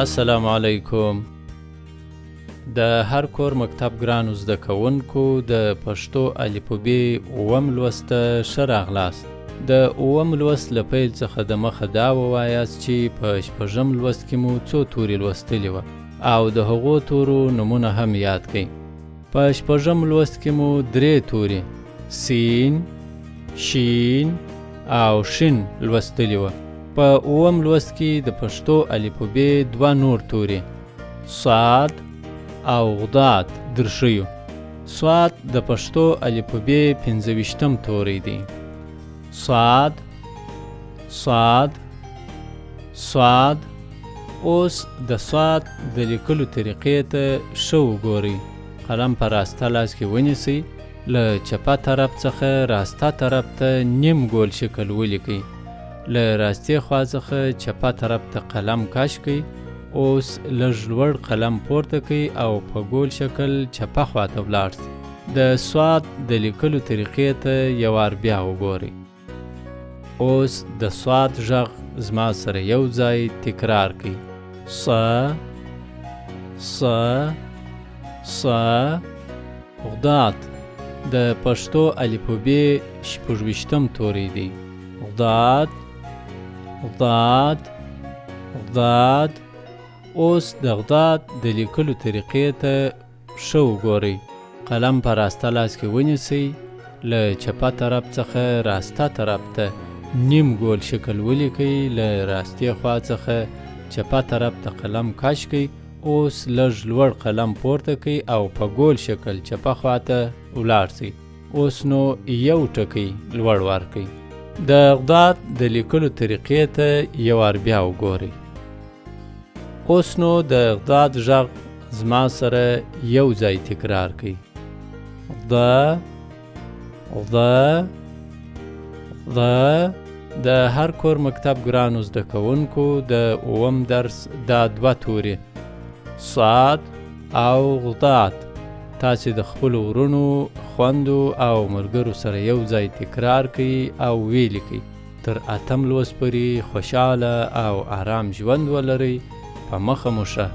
السلام علیکم. د هر کور مکتب ګرانو زده کوونکو د پښتو الفبې اووم لوست ته ښه راغلاست. د اووم لوست له پیل څخه د مخه دا ووایاست چې په شپږم لوست کې مو څو توري لوستلي وه او د هغو تورو نومونه هم یاد کړئ. په شپږم لوست کې مو درې توري سین، شین او شین لوستلي وه. په اووم لوست کې د پښتو الفبې دوه نور توري صاد او غداد درښیو. صاد د پښتو الفبې 25م توری دی. صاد صاد صاد. اوس د صاد د لیکلو طریقې ته ښه وګورئ. قلم په راسته لاس کې ونیسئ، له چپه طرف څخه راسته طرف ته نیم ګول شکل ولیکئ. له راستې خوا څخه چپه طرف ته قلم کش کړئ. اوس لږ لوړ قلم پورته کړئ او په ګول شکل چپه خوا ته ولاړ شئ. د صاد د لیکلو طریقې ته یو وار بیا وګورئ. اوس د صاد غږ زما سره یو ځای تکرار کړئ. ص ص. غداد د پښتو الفبې 26م توری دی. غداد غداد غداد. اوس د غداد د لیکلو طریقې ته ښه وګورئ. قلم په راسته لاس کې ونیسئ، له چپه طرف څخه راسته طرف ته نیم ګول شکل ولیکئ. له راستې خوا څخه چپه طرف ته قلم کش کړئ. اوس لږ لوړ قلم پورته کړئ او په ګول شکل چپه خوا ته ولاړ شئ. اوس نو یو ټکی لوړ ورکړئ. د غداد د لیکلو طریقې ته یو وار بیا وګورئ. اوس نو د غداد غږ زما سره یو ځای تکرار کړئ. غدا غدا غدا. د هر کور مکتب ګرانو زده کوونکو د اووم درس دا دوه توري صاد او غداد تاسې د خپلو ورونو، خویندو او ملګرو سره یو ځای تکرار کړئ او ولیکئ. تر اتم لوست پورې خوشحاله او آرام ژوند ولرئ. په مخه مو ښه.